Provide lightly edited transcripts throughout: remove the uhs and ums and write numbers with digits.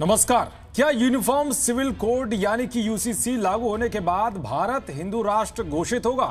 नमस्कार। क्या uniform civil code यानी कि यूसीसी लागू होने के बाद भारत हिंदू राष्ट्र घोषित होगा?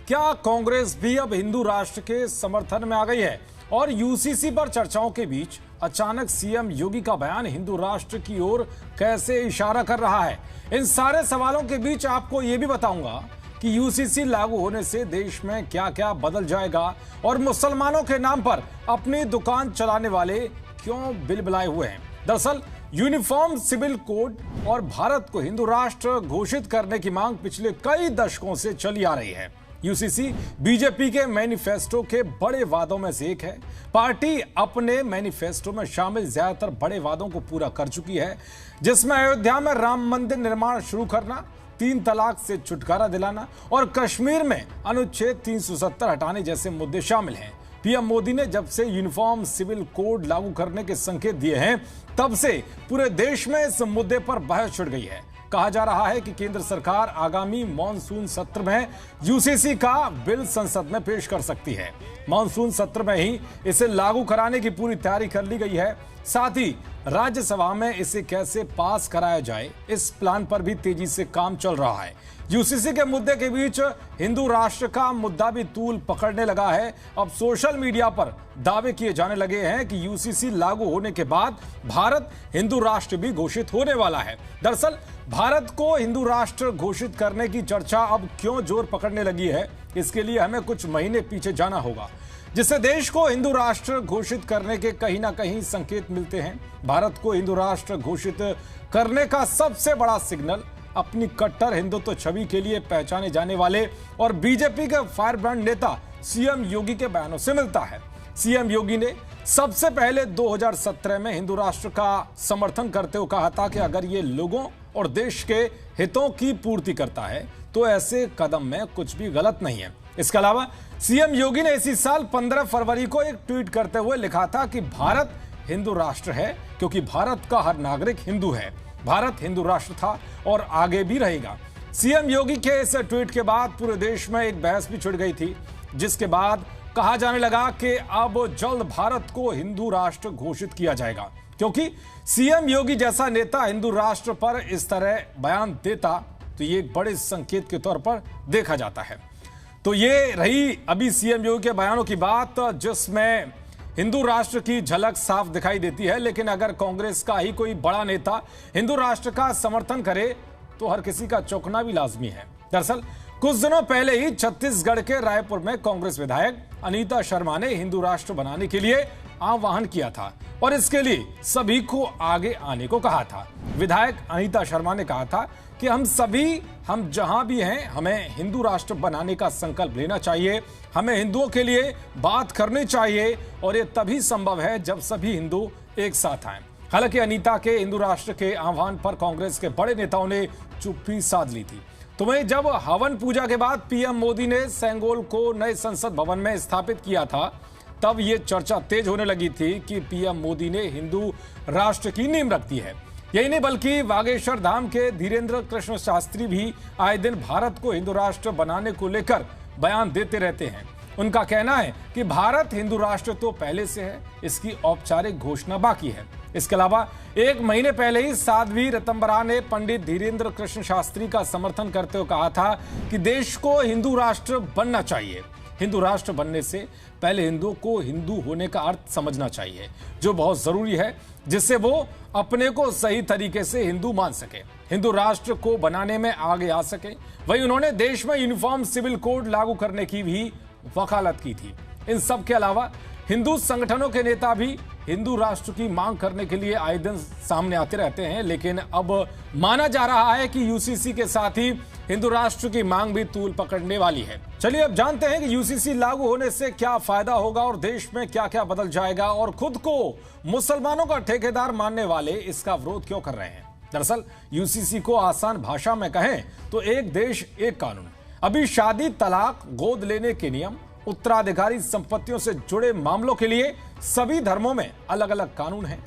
क्या कांग्रेस भी अब हिंदू राष्ट्र के समर्थन में आ गई है? और यूसीसी पर चर्चाओं के बीच अचानक सीएम योगी का बयान हिंदू राष्ट्र की ओर कैसे इशारा कर रहा है? इन सारे सवालों के बीच आपको यह भी बताऊंगा कि यूसीसी लागू होने से देश में क्या क्या बदल जाएगा और मुसलमानों के नाम पर अपनी दुकान चलाने वाले क्यों बिलबिलाए हुए हैं। दरअसल यूनिफॉर्म सिविल कोड और भारत को हिंदू राष्ट्र घोषित करने की मांग पिछले कई दशकों से चली आ रही है। यूसीसी बीजेपी के मैनिफेस्टो के बड़े वादों में से एक है। पार्टी अपने मैनिफेस्टो में शामिल ज्यादातर बड़े वादों को पूरा कर चुकी है, जिसमें अयोध्या में राम मंदिर निर्माण शुरू करना, 3 तलाक से छुटकारा दिलाना और कश्मीर में अनुच्छेद 370 हटाने जैसे मुद्दे शामिल हैं। पीएम मोदी ने जब से यूनिफॉर्म सिविल कोड लागू करने के संकेत दिए हैं, तब से पूरे देश में इस मुद्दे पर बहस छिड़ गई है। कहा जा रहा है कि केंद्र सरकार आगामी मॉनसून सत्र में यूसीसी का बिल संसद में पेश कर सकती है। मॉनसून सत्र में ही इसे लागू कराने की पूरी तैयारी कर ली गई है। साथ ही राज्यसभा में इसे कैसे पास कराया जाए, इस प्लान पर भी तेजी से काम चल रहा है। यूसीसी के मुद्दे के बीच हिंदू राष्ट्र का मुद्दा भी तूल पकड़ने लगा है। अब सोशल मीडिया पर दावे किए जाने लगे हैं कि यूसीसी लागू होने के बाद भारत हिंदू राष्ट्र भी घोषित होने वाला है। दरअसल भारत को हिंदू राष्ट्र घोषित करने की चर्चा अब क्यों जोर पकड़ने लगी है, इसके लिए हमें कुछ महीने पीछे जाना होगा, जिससे देश को हिंदू राष्ट्र घोषित करने के कहीं ना कहीं संकेत मिलते हैं। भारत को हिंदू राष्ट्र घोषित करने का सबसे बड़ा सिग्नल अपनी कट्टर हिंदुत्व छवि के लिए पहचाने जाने वाले और बीजेपी के फायरब्रांड नेता सीएम योगी के बयानों से मिलता है। सीएम योगी ने सबसे पहले 2017 में हिंदू राष्ट्र का समर्थन करते हुए कहा था कि अगर ये लोगों और देश के हितों की पूर्ति करता है तो ऐसे कदम में कुछ भी गलत नहीं है। इसके अलावा सीएम योगी ने इसी साल 15 फरवरी को एक ट्वीट करते हुए लिखा था कि भारत हिंदू राष्ट्र है क्योंकि भारत का हर नागरिक हिंदू है। भारत हिंदू राष्ट्र था और आगे भी रहेगा। सीएम योगी के इस ट्वीट के बाद पूरे देश में एक बहस भी छिड़ गई थी, जिसके बाद कहा जाने लगा कि अब जल्द भारत को हिंदू राष्ट्र घोषित किया जाएगा, क्योंकि सीएम योगी जैसा नेता हिंदू राष्ट्र पर इस तरह बयान देता तो ये एक बड़े संकेत के तौर पर देखा जाता है। तो ये रही अभी सीएम योगी के बयानों की बात, जिसमें हिंदू राष्ट्र की झलक साफ दिखाई देती है। लेकिन अगर कांग्रेस का ही कोई बड़ा नेता हिंदू राष्ट्र का समर्थन करे तो हर किसी का चौंकना भी लाजमी है। दरअसल कुछ दिनों पहले ही छत्तीसगढ़ के रायपुर में कांग्रेस विधायक अनीता शर्मा ने हिंदू राष्ट्र बनाने के लिए आह्वान किया था और इसके लिए सभी को आगे आने को कहा था। विधायक अनीता शर्मा ने कहा था कि हम जहां भी हैं, हमें हिंदू राष्ट्र बनाने का संकल्प लेना चाहिए, हमें हिंदुओं के लिए बात करनी चाहिए और ये तभी संभव है जब सभी हिंदू एक साथ आए। हालांकि अनीता के हिंदू राष्ट्र के आह्वान पर कांग्रेस के बड़े नेताओं ने चुप्पी साध ली थी। तो वहीं जब हवन पूजा के बाद पीएम मोदी ने सेंगोल को नए संसद भवन में स्थापित किया था, तब यह चर्चा तेज होने लगी थी कि पीएम मोदी ने हिंदू राष्ट्र की नींव रख दी है। यही नहीं बल्कि बागेश्वर धाम के धीरेन्द्र कृष्ण शास्त्री भी आए दिन भारत को हिंदू राष्ट्र बनाने को लेकर बयान देते रहते हैं। उनका कहना है कि भारत हिंदू राष्ट्र तो पहले से है, इसकी औपचारिक घोषणा बाकी है। इसके अलावा 1 महीने पहले ही साध्वी ऋतंबरा ने पंडित धीरेन्द्र कृष्ण शास्त्री का समर्थन करते हुए कहा था कि देश को हिंदू राष्ट्र बनना चाहिए। हिंदू राष्ट्र बनने से पहले हिंदुओं को हिंदू होने का अर्थ समझना चाहिए, जो बहुत जरूरी है, जिससे वो अपने को सही तरीके से हिंदू मान सके, हिंदू राष्ट्र को बनाने में आगे आ सके। वहीं उन्होंने देश में यूनिफॉर्म सिविल कोड लागू करने की भी वकालत की थी। इन सब के अलावा हिंदू संगठनों के नेता भी हिंदू राष्ट्र की मांग करने के लिए आए दिन सामने आते रहते हैं, लेकिन अब माना जा रहा है कि यूसीसी के साथ ही हिंदू राष्ट्र की मांग भी तूल पकड़ने वाली है। चलिए अब जानते हैं कि यूसीसी लागू होने से क्या फायदा होगा और देश में क्या क्या बदल जाएगा और खुद को मुसलमानों का ठेकेदार मानने वाले इसका विरोध क्यों कर रहे हैं। दरअसल यूसीसी को आसान भाषा में कहें तो एक देश एक कानून। अभी शादी, तलाक, गोद लेने के नियम, उत्तराधिकारी संपत्तियों से जुड़े मामलों के लिए सभी धर्मों में अलग अलग कानून हैं।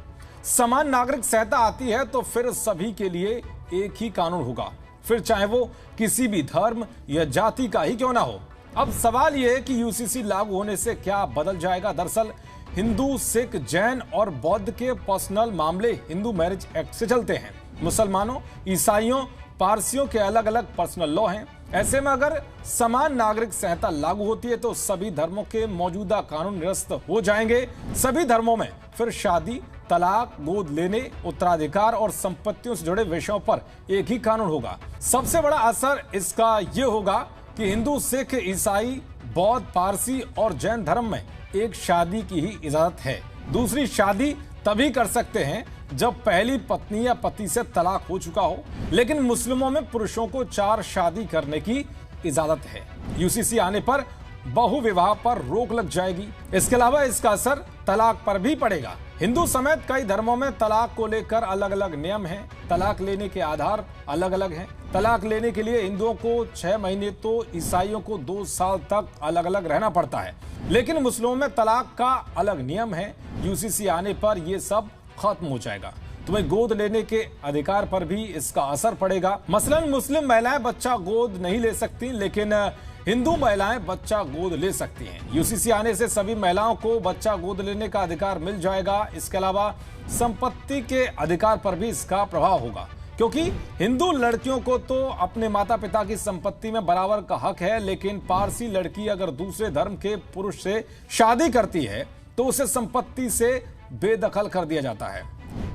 समान नागरिक संहिता आती है तो फिर सभी के लिए एक ही कानून होगा, फिर चाहे वो किसी भी धर्म या जाति का ही क्यों ना हो। अब सवाल यह है कि यूसीसी लागू होने से क्या बदल जाएगा। दरअसल हिंदू, सिख, जैन और बौद्ध के पर्सनल मामले हिंदू मैरिज एक्ट से चलते हैं। मुसलमानों, ईसाइयों, पारसियों के अलग अलग पर्सनल लॉ हैं। ऐसे में अगर समान नागरिक संहिता लागू होती है तो सभी धर्मों के मौजूदा कानून निरस्त हो जाएंगे। सभी धर्मों में फिर शादी, तलाक, गोद लेने, उत्तराधिकार और संपत्तियों से जुड़े विषयों पर एक ही कानून होगा। सबसे बड़ा असर इसका यह होगा कि हिंदू, सिख, ईसाई, बौद्ध, पारसी और जैन धर्म में एक शादी की ही इजाजत है। दूसरी शादी तभी कर सकते हैं जब पहली पत्नी या पति से तलाक हो चुका हो, लेकिन मुस्लिमों में पुरुषों को 4 शादी करने की इजाजत है। यूसीसी आने पर बहुविवाह पर रोक लग जाएगी। इसके अलावा इसका असर तलाक पर भी पड़ेगा। हिंदू समेत कई धर्मों में तलाक को लेकर अलग अलग नियम हैं। तलाक लेने के आधार अलग अलग हैं। तलाक लेने के लिए हिंदुओं को 6 महीने तो ईसाइयों को 2 साल तक अलग अलग रहना पड़ता है, लेकिन मुस्लिमों में तलाक का अलग नियम है। यूसीसी आने पर यह सब खत्म हो जाएगा। तुम्हें गोद लेने के अधिकार पर भी इसका असर पड़ेगा। मसलन मुस्लिम महिलाएं बच्चा गोद नहीं ले सकती, लेकिन हिंदू महिलाएं बच्चा गोद ले सकती हैं। यूसीसी आने से सभी महिलाओं को बच्चा गोद लेने का अधिकार मिल जाएगा। इसके अलावा संपत्ति के अधिकार पर भी इसका प्रभाव होगा, क्योंकि हिंदू लड़कियों को तो अपने माता पिता की संपत्ति में बराबर का हक है, लेकिन पारसी लड़की अगर दूसरे धर्म के पुरुष से शादी करती है तो उसे संपत्ति से बेदखल कर दिया जाता है।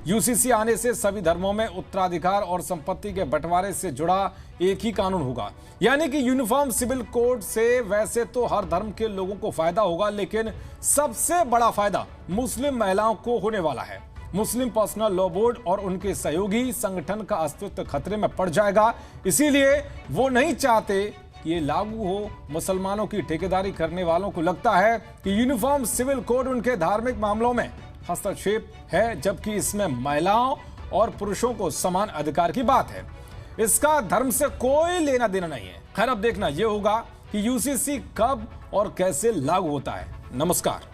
यूसीसी आने से सभी धर्मों में उत्तराधिकार और संपत्ति के बंटवारे से जुड़ा एक ही कानून होगा, यानी कि यूनिफॉर्म सिविल कोड से वैसे तो हर धर्म के लोगों को फायदा होगा, लेकिन सबसे बड़ा फायदा मुस्लिम महिलाओं को होने वाला है। मुस्लिम पर्सनल लॉ बोर्ड और उनके सहयोगी संगठन का अस्तित्व खतरे में पड़ जाएगा, इसीलिए वो नहीं चाहते कि ये लागू हो। मुसलमानों की ठेकेदारी करने वालों को लगता है कि यूनिफॉर्म सिविल कोड उनके धार्मिक मामलों में हस्तक्षेप है, जबकि इसमें महिलाओं और पुरुषों को समान अधिकार की बात है। इसका धर्म से कोई लेना देना नहीं है। खैर, अब देखना यह होगा कि यूसीसी कब और कैसे लागू होता है। नमस्कार।